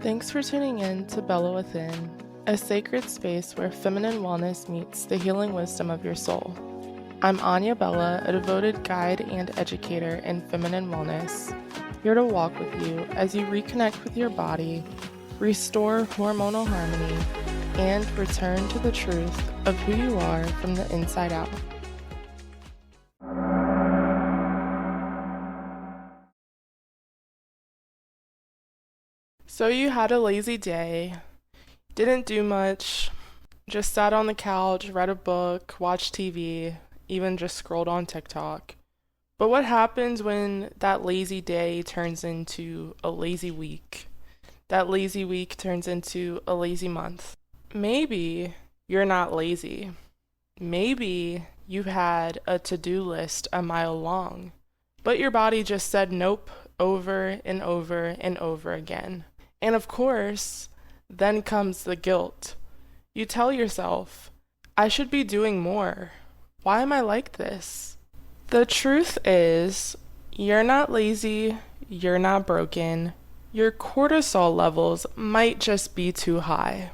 Thanks for tuning in to Bella Within, a sacred space where feminine wellness meets the healing wisdom of your soul. I'm Anya Bella, a devoted guide and educator in feminine wellness, here to walk with you as you reconnect with your body, restore hormonal harmony, and return to the truth of who you are from the inside out. So you had a lazy day, didn't do much, just sat on the couch, read a book, watched TV, even just scrolled on TikTok. But what happens when that lazy day turns into a lazy week? That lazy week turns into a lazy month. Maybe you're not lazy. Maybe you've had a to-do list a mile long, but your body just said nope over and over and over again. And of course, then comes the guilt. You tell yourself, I should be doing more. Why am I like this? The truth is, you're not lazy, you're not broken. Your cortisol levels might just be too high.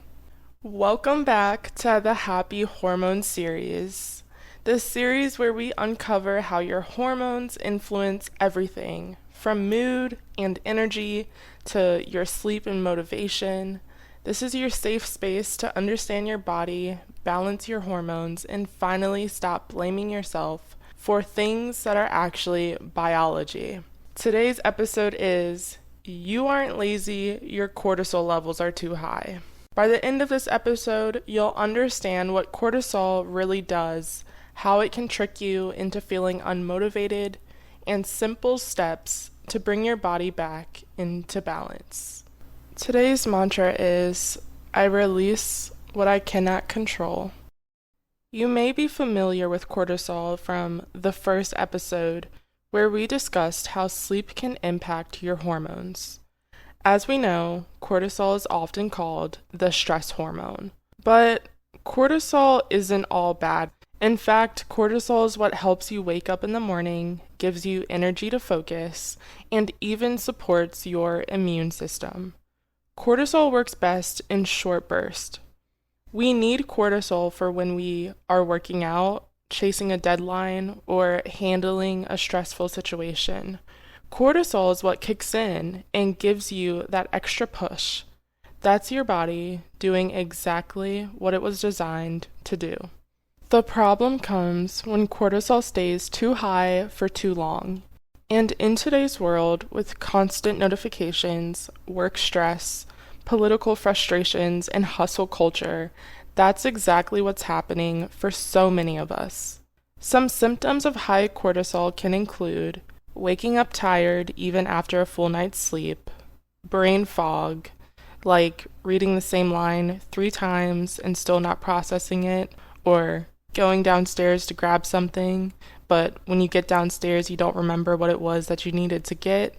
Welcome back to the Happy Hormone series. This series where we uncover how your hormones influence everything, from mood and energy to your sleep and motivation. This is your safe space to understand your body, balance your hormones, and finally stop blaming yourself for things that are actually biology. Today's episode is You Aren't Lazy, Your Cortisol Levels Are Too High. By the end of this episode, you'll understand what cortisol really does, how it can trick you into feeling unmotivated, and simple steps to bring your body back into balance. Today's mantra is, I release what I cannot control. You may be familiar with cortisol from the first episode, where we discussed how sleep can impact your hormones. As we know, cortisol is often called the stress hormone. But cortisol isn't all bad. In fact, cortisol is what helps you wake up in the morning, gives you energy to focus, and even supports your immune system. Cortisol works best in short bursts. We need cortisol for when we are working out, chasing a deadline, or handling a stressful situation. Cortisol is what kicks in and gives you that extra push. That's your body doing exactly what it was designed to do. The problem comes when cortisol stays too high for too long. And in today's world, with constant notifications, work stress, political frustrations, and hustle culture, that's exactly what's happening for so many of us. Some symptoms of high cortisol can include waking up tired even after a full night's sleep, brain fog, like reading the same line 3 times and still not processing it, or going downstairs to grab something, but when you get downstairs you don't remember what it was that you needed to get,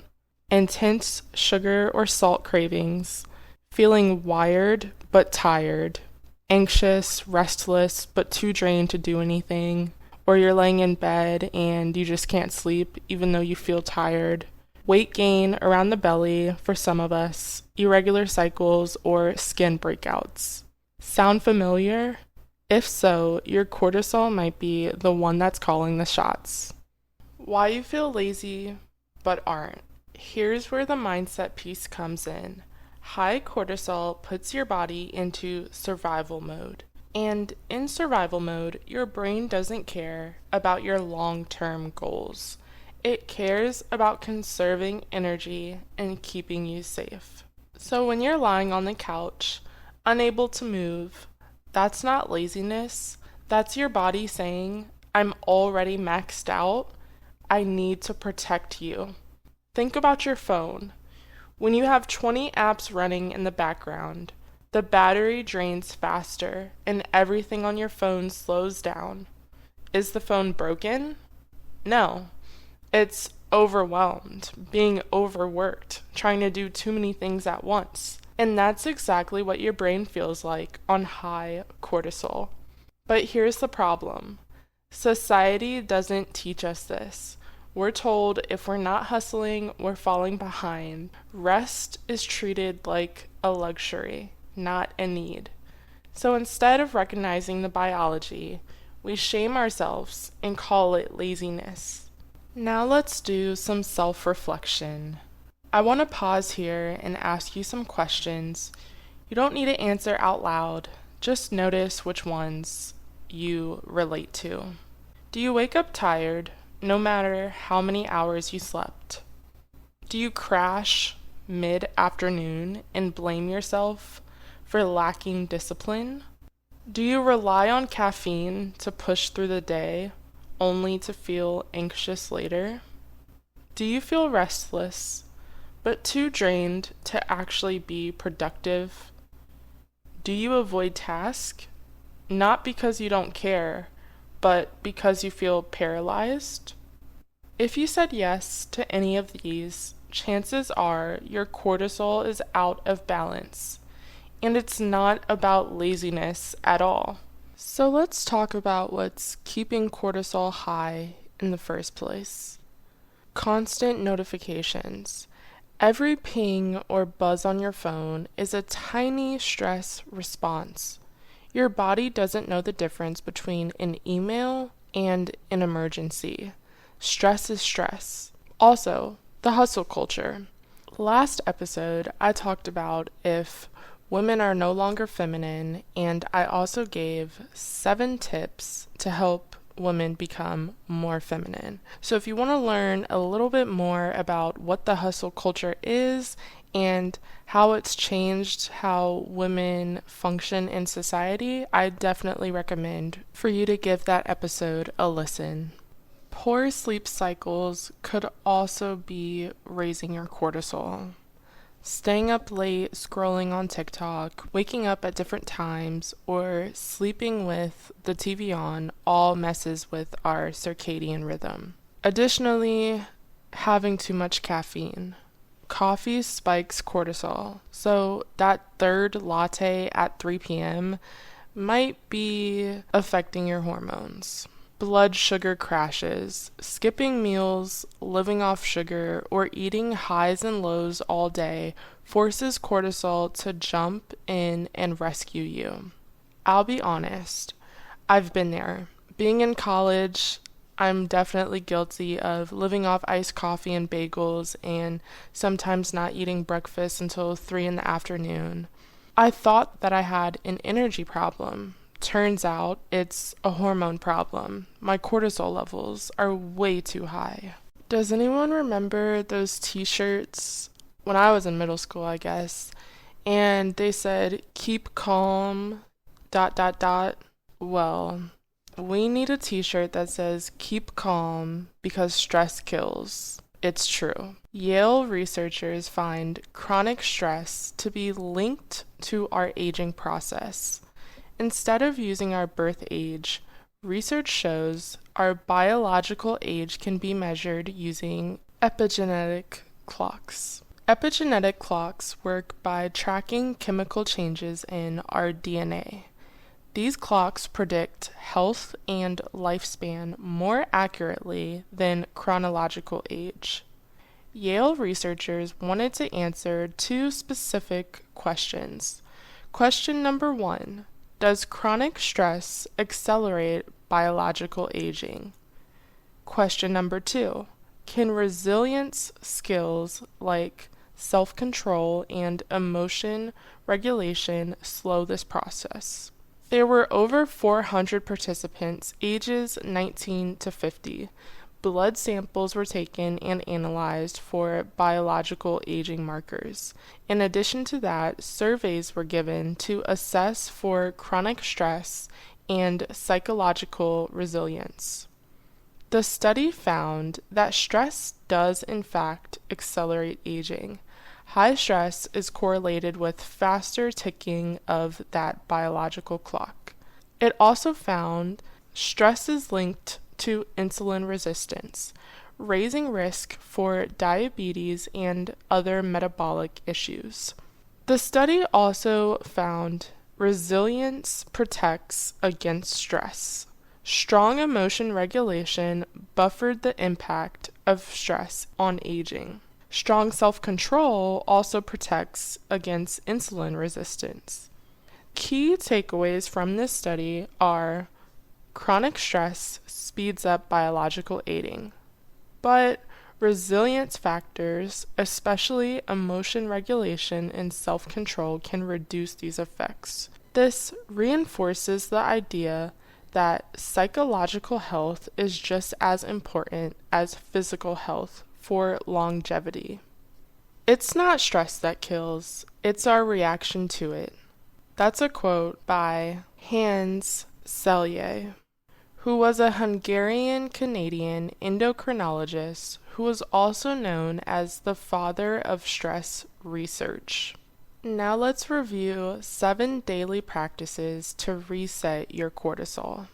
intense sugar or salt cravings, feeling wired but tired, anxious, restless, but too drained to do anything, or you're laying in bed and you just can't sleep even though you feel tired, weight gain around the belly for some of us, irregular cycles, or skin breakouts. Sound familiar? If so, your cortisol might be the one that's calling the shots. Why you feel lazy but aren't. Here's where the mindset piece comes in. High cortisol puts your body into survival mode. And in survival mode, your brain doesn't care about your long-term goals. It cares about conserving energy and keeping you safe. So when you're lying on the couch, unable to move, that's not laziness. That's your body saying, I'm already maxed out. I need to protect you. Think about your phone. When you have 20 apps running in the background, the battery drains faster and everything on your phone slows down. Is the phone broken? No. It's overwhelmed, being overworked, trying to do too many things at once. And that's exactly what your brain feels like on high cortisol. But here's the problem. Society doesn't teach us this. We're told if we're not hustling, we're falling behind. Rest is treated like a luxury, not a need. So instead of recognizing the biology, we shame ourselves and call it laziness. Now let's do some self-reflection. I want to pause here and ask you some questions. You don't need to answer out loud, just notice which ones you relate to. Do you wake up tired, no matter how many hours you slept? Do you crash mid-afternoon and blame yourself for lacking discipline? Do you rely on caffeine to push through the day, only to feel anxious later? Do you feel restless, but too drained to actually be productive? Do you avoid tasks, not because you don't care, but because you feel paralyzed? If you said yes to any of these, chances are your cortisol is out of balance, and it's not about laziness at all. So let's talk about what's keeping cortisol high in the first place. Constant notifications. Every ping or buzz on your phone is a tiny stress response. Your body doesn't know the difference between an email and an emergency. Stress is stress. Also, the hustle culture. Last episode, I talked about if women are no longer feminine, and I also gave 7 tips to help women become more feminine. So if you want to learn a little bit more about what the hustle culture is and how it's changed how women function in society, I definitely recommend for you to give that episode a listen. Poor sleep cycles could also be raising your cortisol. Staying up late, scrolling on TikTok, waking up at different times, or sleeping with the TV on all messes with our circadian rhythm. Additionally, having too much caffeine. Coffee spikes cortisol, so that third latte at 3 p.m. might be affecting your hormones. Blood sugar crashes. Skipping meals, living off sugar, or eating highs and lows all day forces cortisol to jump in and rescue you. I'll be honest, I've been there. Being in college, I'm definitely guilty of living off iced coffee and bagels and sometimes not eating breakfast until 3 in the afternoon. I thought that I had an energy problem. Turns out it's a hormone problem. My cortisol levels are way too high. Does anyone remember those t-shirts when I was in middle school, I guess, and they said, keep calm, ... Well, we need a t-shirt that says, keep calm because stress kills. It's true. Yale researchers find chronic stress to be linked to our aging process. Instead of using our birth age, research shows our biological age can be measured using epigenetic clocks. Epigenetic clocks work by tracking chemical changes in our DNA. These clocks predict health and lifespan more accurately than chronological age. Yale researchers wanted to answer 2 specific questions. Question number 1. Does chronic stress accelerate biological aging? Question number 2. Can resilience skills like self-control and emotion regulation slow this process? There were over 400 participants, ages 19 to 50. Blood samples were taken and analyzed for biological aging markers. In addition to that, surveys were given to assess for chronic stress and psychological resilience. The study found that stress does in fact accelerate aging. High stress is correlated with faster ticking of that biological clock. It also found stress is linked to insulin resistance, raising risk for diabetes and other metabolic issues. The study also found resilience protects against stress. Strong emotion regulation buffered the impact of stress on aging. Strong self-control also protects against insulin resistance. Key takeaways from this study are chronic stress speeds up biological aging, but resilience factors, especially emotion regulation and self-control, can reduce these effects. This reinforces the idea that psychological health is just as important as physical health for longevity. It's not stress that kills, it's our reaction to it. That's a quote by Hans Selye, who was a Hungarian-Canadian endocrinologist who was also known as the father of stress research. Now let's review 7 daily practices to reset your cortisol.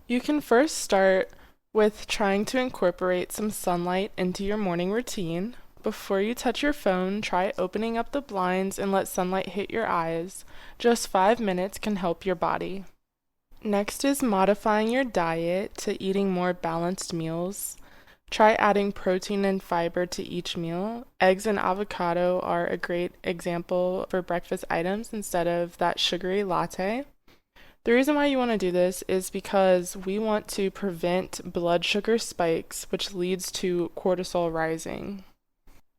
You can first start with trying to incorporate some sunlight into your morning routine. Before you touch your phone, try opening up the blinds and let sunlight hit your eyes. Just 5 minutes can help your body. Next is modifying your diet to eating more balanced meals. Try adding protein and fiber to each meal. Eggs and avocado are a great example for breakfast items instead of that sugary latte. The reason why you want to do this is because we want to prevent blood sugar spikes, which leads to cortisol rising.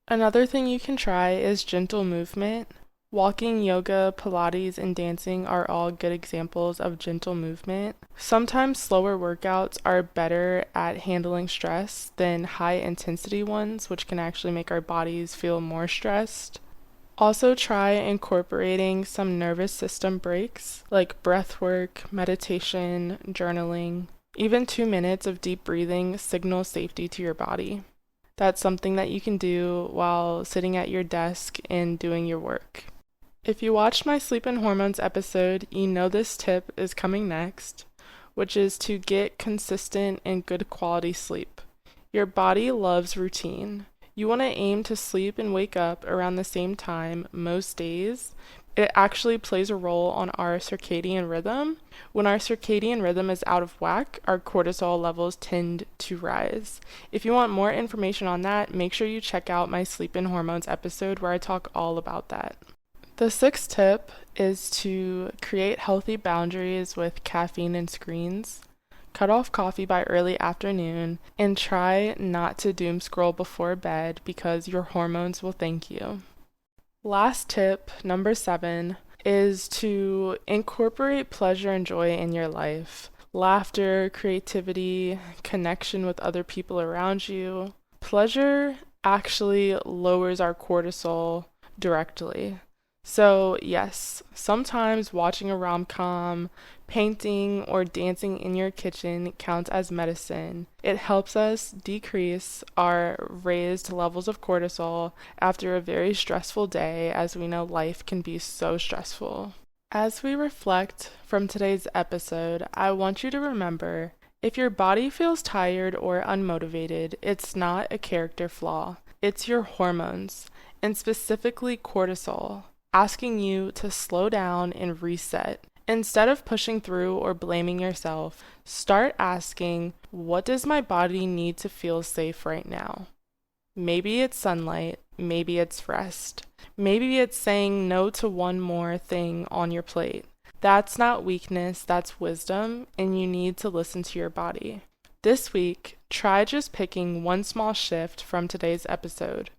Another thing you can try is gentle movement. Walking, yoga, Pilates, and dancing are all good examples of gentle movement. Sometimes slower workouts are better at handling stress than high-intensity ones, which can actually make our bodies feel more stressed. Also try incorporating some nervous system breaks, like breath work, meditation, journaling. Even 2 minutes of deep breathing signals safety to your body. That's something that you can do while sitting at your desk and doing your work. If you watched my Sleep and Hormones episode, you know this tip is coming next, which is to get consistent and good quality sleep. Your body loves routine. You want to aim to sleep and wake up around the same time most days. It actually plays a role on our circadian rhythm. When our circadian rhythm is out of whack, our cortisol levels tend to rise. If you want more information on that, make sure you check out my Sleep and Hormones episode where I talk all about that. The 6th tip is to create healthy boundaries with caffeine and screens. Cut off coffee by early afternoon and try not to doom scroll before bed because your hormones will thank you. Last tip, number 7, is to incorporate pleasure and joy in your life. Laughter, creativity, connection with other people around you. Pleasure actually lowers our cortisol directly. So yes, sometimes watching a rom-com, painting, or dancing in your kitchen counts as medicine. It helps us decrease our raised levels of cortisol after a very stressful day, as we know life can be so stressful. As we reflect from today's episode, I want you to remember, if your body feels tired or unmotivated, it's not a character flaw. It's your hormones, and specifically cortisol, asking you to slow down and reset. Instead of pushing through or blaming yourself, start asking, what does my body need to feel safe right now? Maybe it's sunlight, maybe it's rest. Maybe it's saying no to one more thing on your plate. That's not weakness, that's wisdom, and you need to listen to your body. This week, try just picking one small shift from today's episode.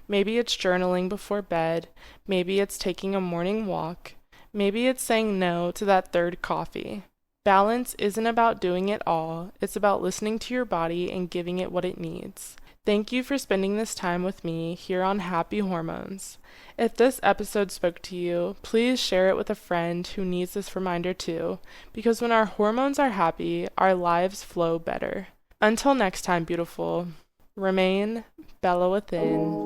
Maybe it's journaling before bed, maybe it's taking a morning walk, maybe it's saying no to that 3rd coffee. Balance isn't about doing it all, it's about listening to your body and giving it what it needs. Thank you for spending this time with me here on Happy Hormones. If this episode spoke to you, please share it with a friend who needs this reminder too, because when our hormones are happy, our lives flow better. Until next time, beautiful, remain Bella within.